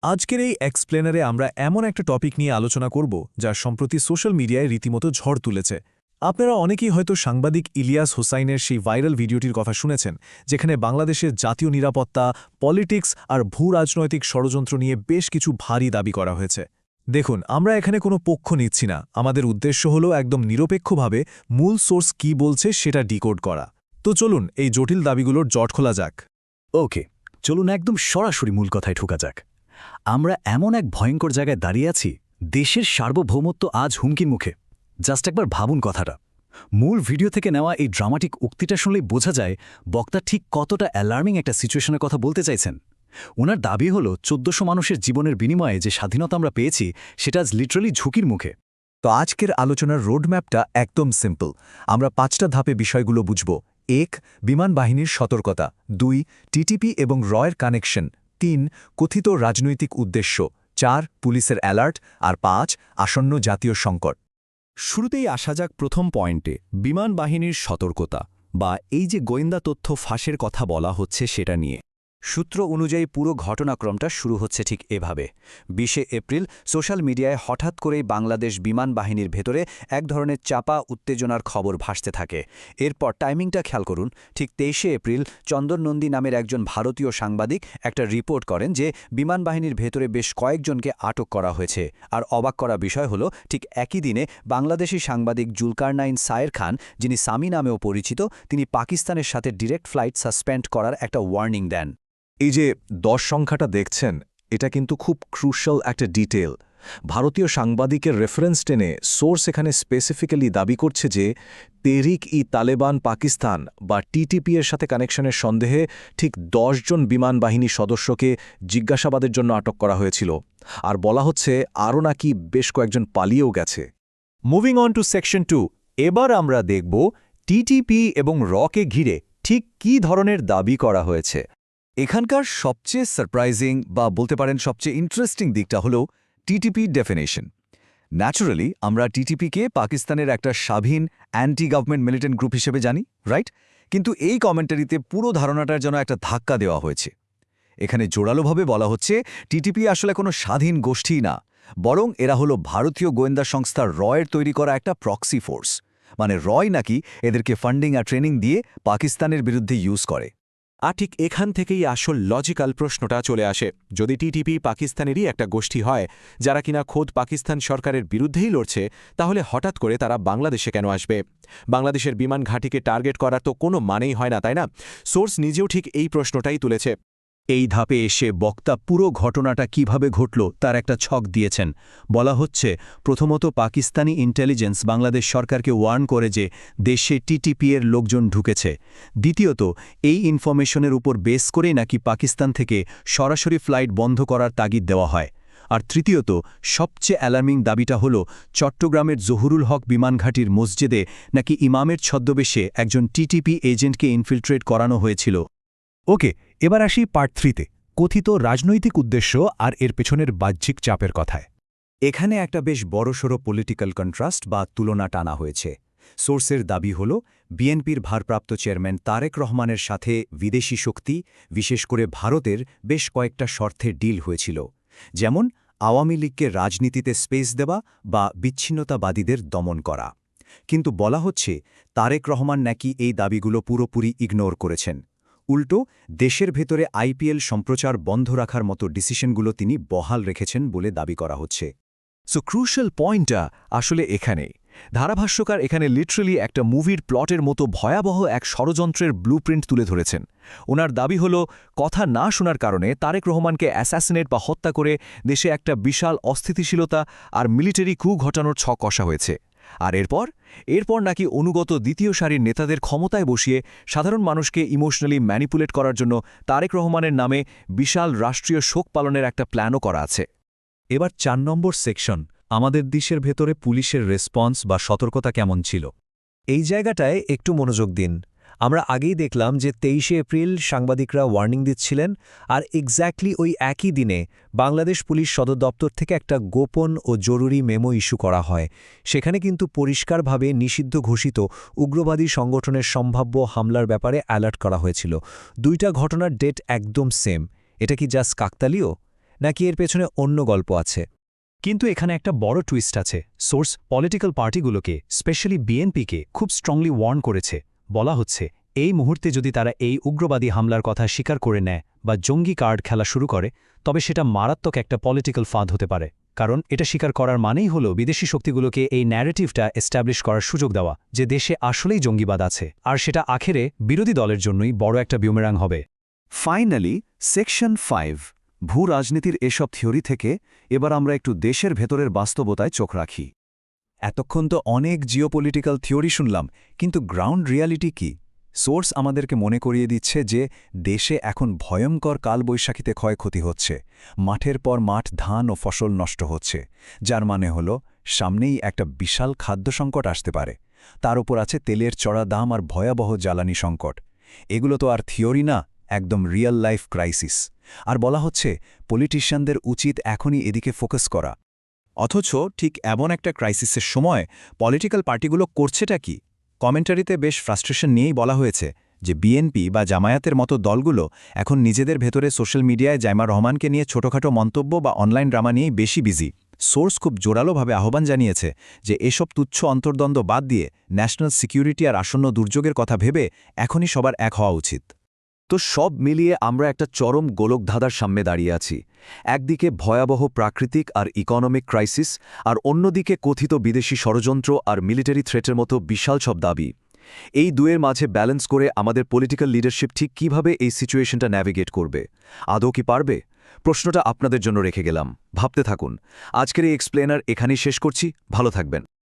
আজকের এই এক্সপ্লেনারে আমরা এমন একটা টপিক নিয়ে আলোচনা করব যা সম্প্রতি সোশ্যাল মিডিয়ায় রীতিমতো ঝড় তুলেছে। আপনারা অনেকেই হয়তো সাংবাদিক ইলিয়াস হোসাইনের সেই ভাইরাল ভিডিওটির কথা শুনেছেন, যেখানে বাংলাদেশের জাতীয় নিরাপত্তা, পলিটিক্স আর ভূ-রাজনৈতিক ষড়যন্ত্র নিয়ে বেশ কিছু ভারী দাবি করা হয়েছে। দেখুন, আমরা এখানে কোনো পক্ষ নিচ্ছি না, আমাদের উদ্দেশ্য হল একদম নিরপেক্ষভাবে মূল সোর্স কী বলছে সেটা ডিকোড করা। তো চলুন এই জটিল দাবিগুলোর জট খোলা যাক। ওকে, চলুন একদম সরাসরি মূল কথায় ঢোকা যাক। আমরা এমন এক ভয়ঙ্কর জায়গায় দাঁড়িয়ে আছি, দেশের সার্বভৌমত্ব আজ হুমকির মুখে। জাস্ট একবার ভাবুন কথাটা। মূল ভিডিও থেকে নেওয়া এই ড্রামাটিক উক্তিটা শুনলেই বোঝা যায় বক্তা ঠিক কতটা অ্যালার্মিং একটা সিচুয়েশনের কথা বলতে চাইছেন। ওনার দাবি হলো ১৪০০ মানুষের জীবনের বিনিময়ে যে স্বাধীনতা আমরা পেয়েছি সেটা আজ লিটারালি ঝুঁকির মুখে। তো আজকের আলোচনার রোডম্যাপটা একদম সিম্পল। আমরা ৫টা ধাপে বিষয়গুলো বুঝব। ১. বিমান বাহিনীর সতর্কতা। ২. টিটিপি এবং রয়ের কানেকশন। ৩. কথিত রাজনৈতিক উদ্দেশ্য। ৪. পুলিশের অ্যালার্ট। আর ৫. আসন্ন জাতীয় সংকট। শুরুতেই আসা যাক প্রথম পয়েন্টে, বিমান বাহিনীর সতর্কতা বা এই যে গোয়েন্দা তথ্য ফাঁসের কথা বলা হচ্ছে সেটা নিয়ে। সূত্র অনুযায়ী পুরো ঘটনাক্রমটা শুরু হচ্ছে ঠিক এভাবে। ২০শে এপ্রিল সোশ্যাল মিডিয়ায় হঠাৎ করেই বাংলাদেশ বিমান বাহিনীর ভেতরে এক ধরনের চাপা উত্তেজনার খবর ভাসতে থাকে। এরপর টাইমিংটা খেয়াল করুন। ঠিক ২৩শে এপ্রিল চন্দন নন্দী নামের একজন ভারতীয় সাংবাদিক একটা রিপোর্ট করেন যে বিমান বাহিনীর ভেতরে বেশ কয়েকজনকে আটক করা হয়েছে। আর অবাক করা বিষয় হলো, ঠিক একই দিনে বাংলাদেশি সাংবাদিক জুলকারনাইন সায়ের খান, যিনি সামি নামেও পরিচিত, তিনি পাকিস্তানের সাথে ডিরেক্ট ফ্লাইট সাসপেন্ড করার একটা ওয়ার্নিং দেন। এই যে ১০ সংখ্যাটা দেখছেন, এটা কিন্তু খুব ক্রুশাল একটা ডিটেল। ভারতীয় সাংবাদিকের রেফারেন্স টেনে সোর্স এখানে স্পেসিফিক্যালি দাবি করছে যে তেহরিক-ই-তালেবান পাকিস্তান বা টিটিপি এর সাথে কানেকশনের সন্দেহে ঠিক ১০ জন বিমান বাহিনী সদস্যকে জিজ্ঞাসাবাদের জন্য আটক করা হয়েছিল। আর বলা হচ্ছে আরও নাকি বেশ কয়েকজন পালিয়েও গেছে। মুভিং অন টু সেকশন 2, এবার আমরা দেখব টিটিপি এবং রকে ঘিরে ঠিক কী ধরনের দাবি করা হয়েছে। এখানকার সবচেয়ে সারপ্রাইজিং বা বলতে পারেন সবচেয়ে ইন্টারেস্টিং দিকটা হলো টিটিপি ডেফিনেশন। ন্যাচুরালি আমরা টিটিপিকে পাকিস্তানের একটা স্বাধীন অ্যান্টি গভর্নমেন্ট মিলিটেন্ট গ্রুপ হিসেবে জানি, রাইট? কিন্তু এই কমেন্টারিতে পুরো ধারণাটার জন্য একটা ধাক্কা দেওয়া হয়েছে। এখানে জোরালোভাবে বলা হচ্ছে টিটিপি আসলে কোনো স্বাধীন গোষ্ঠীই না, বরং এরা হলো ভারতীয় গোয়েন্দা সংস্থা রয়ের তৈরি করা একটা প্রক্সি ফোর্স। মানে রয় নাকি এদেরকে ফান্ডিং আর ট্রেনিং দিয়ে পাকিস্তানের বিরুদ্ধে ইউজ করে। আর ঠিক এখান থেকেই আসল লজিক্যাল প্রশ্নটা চলে আসে। যদি টিটিপি পাকিস্তানেরই একটা গোষ্ঠী হয়, যারা কিনা খোদ পাকিস্তান সরকারের বিরুদ্ধেই লড়ছে, তাহলে হঠাৎ করে তারা বাংলাদেশে কেন আসবে? বাংলাদেশের বিমান ঘাঁটিকে টার্গেট করার তো কোনো মানেই হয় না, তাই না? সোর্স নিজেও ঠিক এই প্রশ্নটাই তুলেছে। এই ধাপে এসে বক্তা পুরো ঘটনাটা কিভাবে ঘটল তার একটা ছক দিয়েছেন। বলা হচ্ছে, প্রথমত পাকিস্তানি ইন্টেলিজেন্স বাংলাদেশ সরকারকে ওয়ার্ন করে যে দেশে টিটিপি এর লোকজন ঢুকেছে। দ্বিতীয়ত, এই ইনফরমেশনের উপর বেস করেই নাকি পাকিস্তান থেকে সরাসরি ফ্লাইট বন্ধ করার তাগিদ দেওয়া হয়। আর তৃতীয়ত, সবচেয়ে অ্যালার্মিং দাবিটা হল চট্টগ্রামের জহুরুল হক বিমানঘাটির মসজিদে নাকি ইমামের ছদ্মবেশে একজন টিটিপি এজেন্টকে ইনফিল্ট্রেট করানো হয়েছিল। ওকে, এবার আসি পার্ট 3তে, কথিত রাজনৈতিক উদ্দেশ্য আর এর পেছনের বাহ্যিক চাপের কথায়। এখানে একটা বেশ বড়সড় পলিটিক্যাল কন্ট্রাস্ট বা তুলনা টানা হয়েছে। সোর্সের দাবি হল বিএনপির ভারপ্রাপ্ত চেয়ারম্যান তারেক রহমানের সাথে বিদেশি শক্তি, বিশেষ করে ভারতের বেশ কয়েকটা শর্তে ডিল হয়েছিল, যেমন আওয়ামী লীগকে রাজনীতিতে স্পেস দেওয়া বা বিচ্ছিন্নতাবাদীদের দমন করা। কিন্তু বলা হচ্ছে তারেক রহমান নাকি এই দাবিগুলো পুরোপুরি ইগনোর করেছেন। উল্টো দেশের ভেতরে আইপিএল সম্প্রচার বন্ধ রাখার মতো ডিসিশনগুলো তিনি বহাল রেখেছেন বলে দাবি করা হচ্ছে। সো ক্রুশাল পয়েন্টটা আসলে এখানেই। ধারাভাষ্যকার এখানে লিটারালি একটা মুভির প্লটের মতো ভয়াবহ এক ষড়যন্ত্রের ব্লুপ্রিন্ট তুলে ধরেছেন। ওনার দাবি হল, কথা না শোনার কারণে তারেক রহমানকে অ্যাসাসিনেট বা হত্যা করে দেশে একটা বিশাল অস্থিতিশীলতা আর মিলিটারি কু ঘটানোর ছক কষা হয়েছে। আর এরপর নাকি অনুগত দ্বিতীয় সারির নেতাদের ক্ষমতায় বসিয়ে সাধারণ মানুষকে ইমোশনালি ম্যানিপুলেট করার জন্য তারেক রহমানের নামে বিশাল রাষ্ট্রীয় শোক পালনের একটা প্ল্যানও করা আছে। এবার ৪ নম্বর সেকশন, আমাদের দেশের ভেতরে পুলিশের রেসপন্স বা সতর্কতা কেমন ছিল। এই জায়গাটায় একটু মনোযোগ দিন। আমরা আগেই দেখলাম যে ২৩শে এপ্রিল সাংবাদিকরা ওয়ার্নিং দিচ্ছিলেন, আর এক্স্যাক্টলি ওই একই দিনে বাংলাদেশ পুলিশ সদর দপ্তর থেকে একটা গোপন ও জরুরি মেমো ইস্যু করা হয়। সেখানে কিন্তু পরিষ্কারভাবে নিষিদ্ধ ঘোষিত উগ্রবাদী সংগঠনের সম্ভাব্য হামলার ব্যাপারে অ্যালার্ট করা হয়েছিল। দুইটা ঘটনার ডেট একদম সেম। এটা কি জাস্ট কাকতালীয়? নাকি এর পেছনে অন্য গল্প আছে? কিন্তু এখানে একটা বড় টুইস্ট আছে। সোর্স পলিটিক্যাল পার্টিগুলোকে, স্পেশালি বিএনপিকে, খুব স্ট্রংলি ওয়ার্ন করেছে। বলা হচ্ছে, এই মুহূর্তে যদি তারা এই উগ্রবাদী হামলার কথা স্বীকার করে নেয় বা জঙ্গি কার্ড খেলা শুরু করে, তবে সেটা মারাত্মক একটা পলিটিক্যাল ফাঁদ হতে পারে। কারণ এটা স্বীকার করার মানেই হলো বিদেশি শক্তিগুলোকে এই ন্যারেটিভটা এস্টাবলিশ করার সুযোগ দেওয়া যে দেশে আসলেই জঙ্গিবাদ আছে, আর সেটা আখেরে বিরোধী দলের জন্যই বড় একটা বিউমেরাং হবে। ফাইনালি, সেকশন 5 ভূ রাজনীতির এসব থিওরি থেকে এবার আমরা একটু দেশের ভেতরের বাস্তবতায় চোখ রাখি। এতক্ষণ তো অনেক জিওপলিটিক্যাল থিওরি শুনলাম, কিন্তু গ্রাউন্ড রিয়ালিটি কি? সোর্স আমাদেরকে মনে করিয়ে দিচ্ছে যে দেশে এখন ভয়ঙ্কর কালবৈশাখীতে ক্ষয়ক্ষতি হচ্ছে, মাঠের পর মাঠ ধান ও ফসল নষ্ট হচ্ছে, যার মানে হল সামনেই একটা বিশাল খাদ্য সংকট আসতে পারে। তার উপর আছে তেলের চড়া দাম আর ভয়াবহ জ্বালানি সংকট। এগুলো তো আর থিওরি না, একদম রিয়েল লাইফ ক্রাইসিস। আর বলা হচ্ছে পলিটিশিয়ানদের উচিত এখনই এদিকে ফোকাস করা। অথচ ঠিক এমন একটা ক্রাইসিসের সময় পলিটিক্যাল পার্টিগুলো করছেটা কি? কমেন্টারিতে বেশ ফ্রাস্ট্রেশন নিয়েই বলা হয়েছে যে বিএনপি বা জামায়াতের মতো দলগুলো এখন নিজেদের ভেতরে সোশ্যাল মিডিয়ায় জাইমা রহমানকে নিয়ে ছোটখাটো মন্তব্য বা অনলাইন ড্রামা নিয়েই বেশি বিজি। সোর্স খুব জোরালোভাবে আহ্বান জানিয়েছে যে এসব তুচ্ছ অন্তর্দ্বন্দ্ব বাদ দিয়ে ন্যাশনাল সিকিউরিটি আর আসন্ন দুর্যোগের কথা ভেবে এখনই সবার এক হওয়া উচিত। তো সব মিলিয়ে আমরা একটা চরম গোলকধাঁধার সামনে দাঁড়িয়ে আছি। একদিকে ভয়াবহ প্রাকৃতিক আর ইকোনমিক ক্রাইসিস, আর অন্যদিকে কথিত বিদেশি ষড়যন্ত্র আর মিলিটারি থ্রেটের মতো বিশাল সব দাবি। এই দুয়ের মাঝে ব্যালেন্স করে আমাদের পলিটিক্যাল লিডারশিপ ঠিক কিভাবে এই সিচুয়েশনটা ন্যাভিগেট করবে? আদৌ কি পারবে? প্রশ্নটা আপনাদের জন্য রেখে গেলাম, ভাবতে থাকুন। আজকের এই এক্সপ্লেনার এখানেই শেষ করছি। ভালো থাকবেন।